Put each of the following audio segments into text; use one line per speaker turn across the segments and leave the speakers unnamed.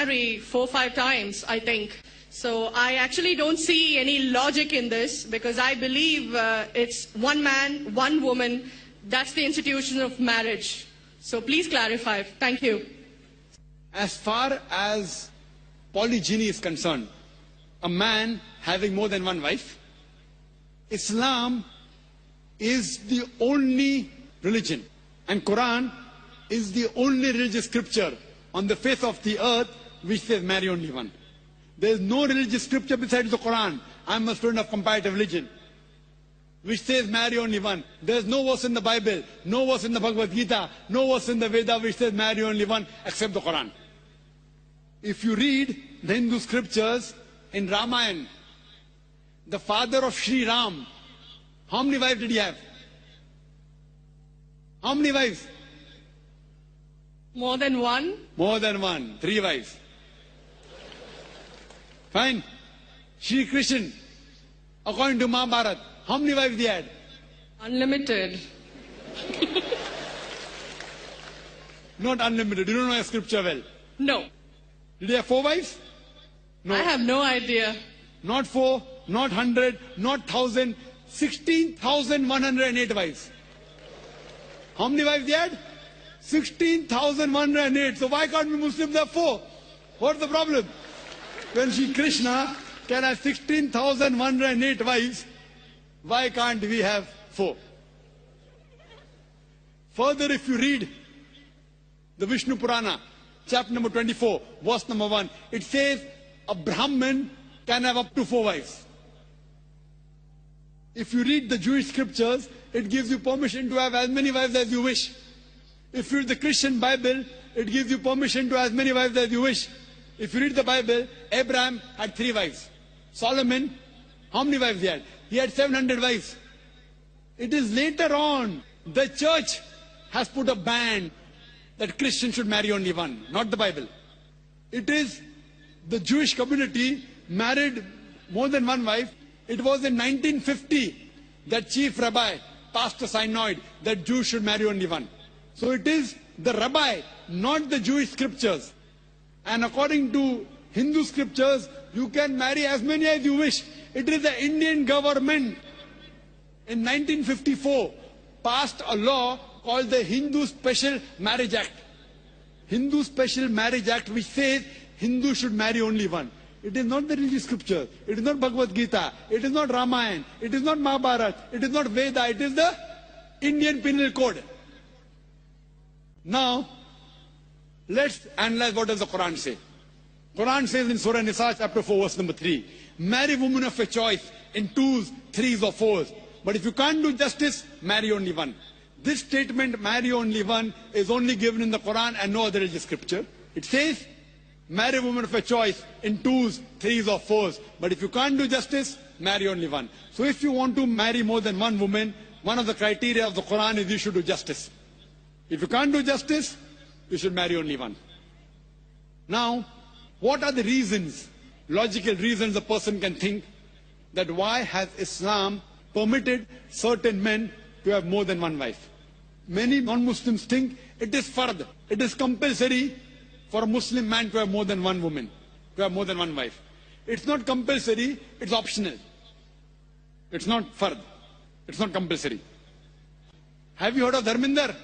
marry 4-5 times, I think. So I actually don't see any logic in this because I believe it's one man, one woman. That's the institution of marriage. So please clarify. Thank you.
As far as polygyny is concerned, a man having more than one wife, Islam is the only religion and Quran is the only religious scripture on the face of the earth which says marry only one. There is no religious scripture besides the Quran. I am a student of comparative religion, which says marry only one. There is no verse in the Bible, no verse in the Bhagavad Gita, no verse in the Veda which says marry only one except the Quran. If you read the Hindu scriptures in Ramayana, the father of Sri Ram, how many wives did he have? How many wives?
More than one?
More than one. 3 wives. Fine. Shri Krishna, according to Mahabharata, how many wives he had?
Unlimited.
Not unlimited. You don't know your scripture well.
No.
Did he have 4 wives? No.
I have no idea.
Not 4, not 100, not 1,000, 16,108 wives. How many wives he had? 16,108. So why can't we Muslims have 4? What's the problem? When Shri Krishna can have 16,108 wives, why can't we have 4? Further, if you read the Vishnu Purana, chapter number 24, verse number 1, it says a Brahmin can have up to 4 wives. If you read the Jewish scriptures, it gives you permission to have as many wives as you wish. If you read the Christian Bible, it gives you permission to have as many wives as you wish. If you read the Bible, Abraham had 3 wives. Solomon, how many wives he had? He had 700 wives. It is later on, the church has put a ban that Christians should marry only one, not the Bible. It is the Jewish community married more than one wife. It was in 1950 that chief rabbi passed a synod that Jews should marry only one. So it is the rabbi, not the Jewish scriptures. And according to Hindu scriptures, you can marry as many as you wish. It is the Indian government in 1954 passed a law called the Hindu Special Marriage Act. Hindu Special Marriage Act, which says Hindus should marry only one. It is not the religious scripture. It is not Bhagavad Gita. It is not Ramayana. It is not Mahabharata. It is not Veda. It is the Indian Penal Code. Now, let's analyze what does the Quran say. Quran says in Surah Nisa chapter 4 verse number 3, marry women of your choice in 2s, 3s or 4s. But if you can't do justice, marry only one. This statement, marry only one, is only given in the Quran and no other religious scripture. It says, marry women of your choice in 2s, 3s or 4s. But if you can't do justice, marry only one. So if you want to marry more than one woman, one of the criteria of the Quran is you should do justice. If you can't do justice, you should marry only one. Now, what are the reasons, logical reasons a person can think that why has Islam permitted certain men to have more than one wife? Many non-Muslims think it is fard, it is compulsory for a Muslim man to have more than one woman, to have more than one wife. It's not compulsory, it's optional. It's not fard, it's not compulsory. Have you heard of Dharminder?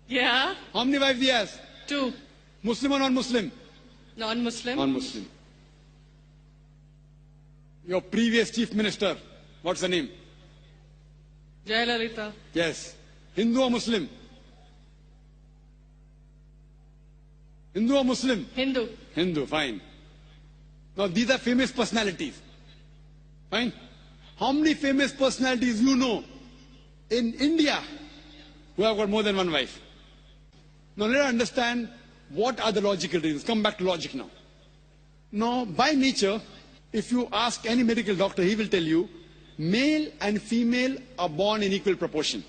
Yeah.
How many wives he has?
2.
Muslim or non-Muslim?
Non-Muslim.
Non-Muslim. Your previous chief minister, what's the name?
Jayalalitha.
Yes. Hindu or Muslim? Hindu or Muslim?
Hindu.
Hindu, fine. Now these are famous personalities. Fine. How many famous personalities you know in India who have got more than one wife? Now let us understand what are the logical reasons. Come back to logic now. Now, by nature, if you ask any medical doctor, he will tell you, male and female are born in equal proportion.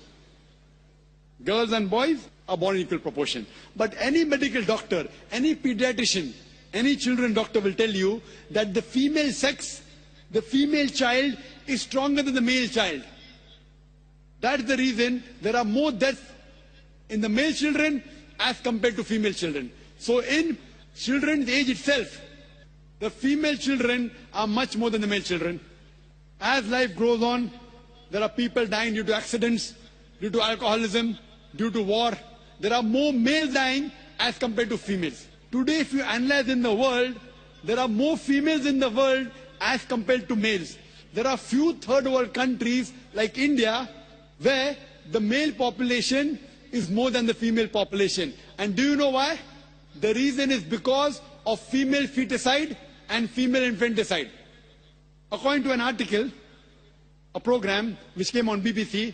Girls and boys are born in equal proportion. But any medical doctor, any pediatrician, any children doctor will tell you that the female sex, the female child is stronger than the male child. That's the reason there are more deaths in the male children as compared to female children. So in children's age itself, the female children are much more than the male children. As life goes on, there are people dying due to accidents, due to alcoholism, due to war. There are more males dying as compared to females. Today, if you analyze in the world, there are more females in the world as compared to males. There are few third world countries like India where the male population is more than the female population. And do you know why? The reason is because of female feticide and female infanticide. According to an article, a program which came on BBC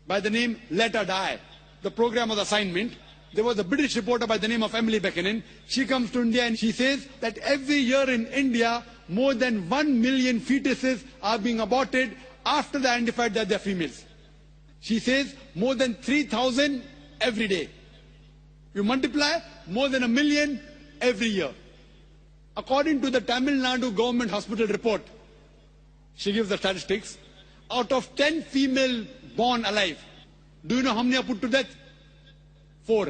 by the name Let Her Die, the program was assignment. There was a British reporter by the name of Emily Buchanan. She comes to India and she says that every year in India, more than 1 million fetuses are being aborted after they identified that they are females. She says more than 3,000 every day. You multiply, more than 1 million every year. According to the Tamil Nadu government hospital report, she gives the statistics, out of 10 female born alive, do you know how many are put to death? 4.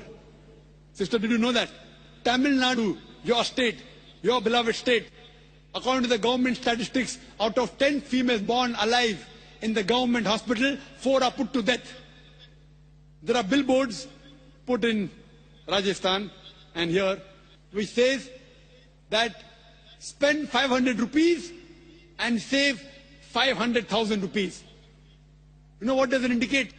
Sister, did you know that? Tamil Nadu, your state, your beloved state, according to the government statistics, out of 10 females born alive in the government hospital, 4 are put to death. There are billboards put in Rajasthan and here, which says that spend 500 rupees and save 500,000 rupees. You know what does it indicate?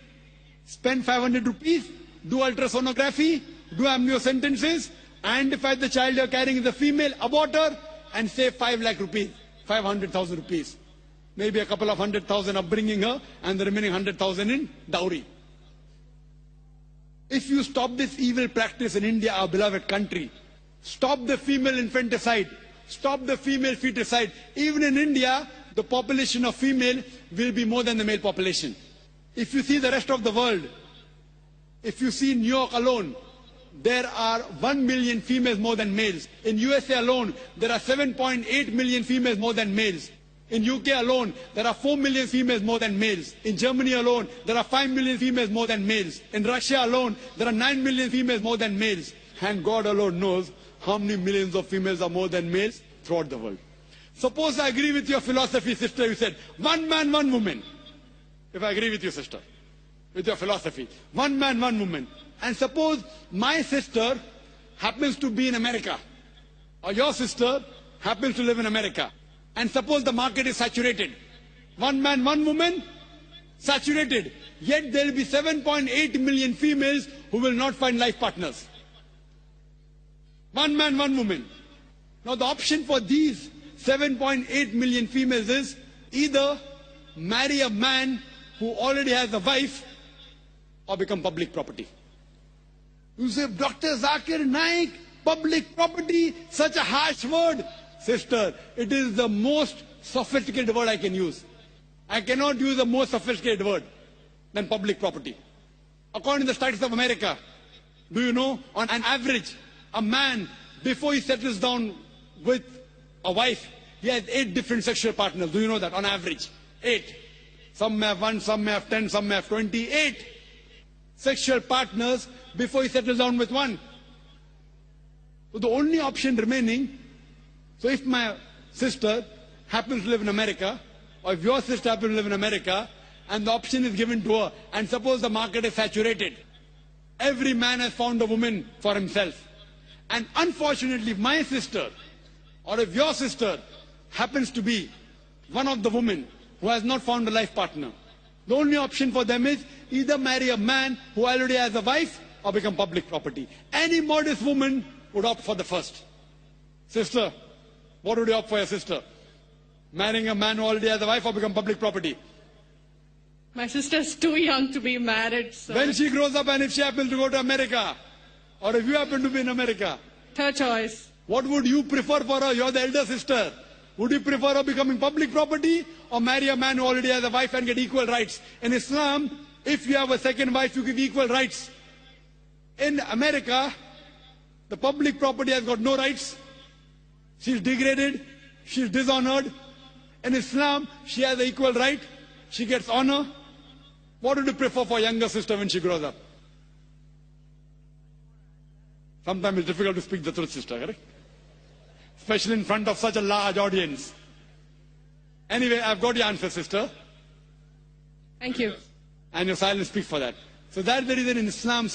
Spend 500 rupees, do ultrasonography, do amniocentesis, identify the child you're carrying is a female, abort her, and save 5 lakh rupees, 500,000 rupees. Maybe a couple of 100,000 upbringing her, and the remaining 100,000 in dowry. If you stop this evil practice in India, our beloved country, stop the female infanticide, stop the female feticide. Even in India, the population of female will be more than the male population. If you see the rest of the world, if you see New York alone, there are 1 million females more than males. In USA alone, there are 7.8 million females more than males. In UK alone, there are 4 million females more than males. In Germany alone, there are 5 million females more than males. In Russia alone, there are 9 million females more than males. And God alone knows how many millions of females are more than males throughout the world. Suppose I agree with your philosophy, sister, you said, 1 man, 1 woman. If I agree with you, sister, with your philosophy, 1 man, 1 woman. And suppose my sister happens to be in America, or your sister happens to live in America. And suppose the market is saturated. 1 man, 1 woman, saturated. Yet there will be 7.8 million females who will not find life partners. 1 man, 1 woman. Now the option for these 7.8 million females is either marry a man who already has a wife or become public property. You say, Dr. Zakir Naik, public property, such a harsh word. Sister, it is the most sophisticated word I can use. I cannot use a more sophisticated word than public property. According to the studies of America, do you know, on an average, a man, before he settles down with a wife, he has 8 different sexual partners. Do you know that? On average, 8. Some may have 1, some may have 10, some may have 20. 8 sexual partners before he settles down with one. So the only option remaining, so if my sister happens to live in America, or if your sister happens to live in America, and the option is given to her, and suppose the market is saturated, every man has found a woman for himself. And unfortunately, if my sister, or if your sister happens to be one of the women who has not found a life partner, the only option for them is either marry a man who already has a wife or become public property. Any modest woman would opt for the first. Sister, what would you opt for your sister? Marrying a man who already has a wife or become public property?
My sister's too young to be married, so...
When she grows up and if she happens to go to America, or if you happen to be in America,
Third choice.
what would you prefer for her? You're the elder sister. Would you prefer her becoming public property or marry a man who already has a wife and get equal rights? In Islam, if you have a second wife, you give equal rights. In America, the public property has got no rights. She's degraded. She's dishonored. In Islam, she has an equal right. She gets honor. What would you prefer for younger sister when she grows up? Sometimes it's difficult to speak the truth, sister, correct? especially in front of such a large audience. Anyway, I've got your answer, sister.
Thank you.
And your silence speaks for that. So that's the reason in Islam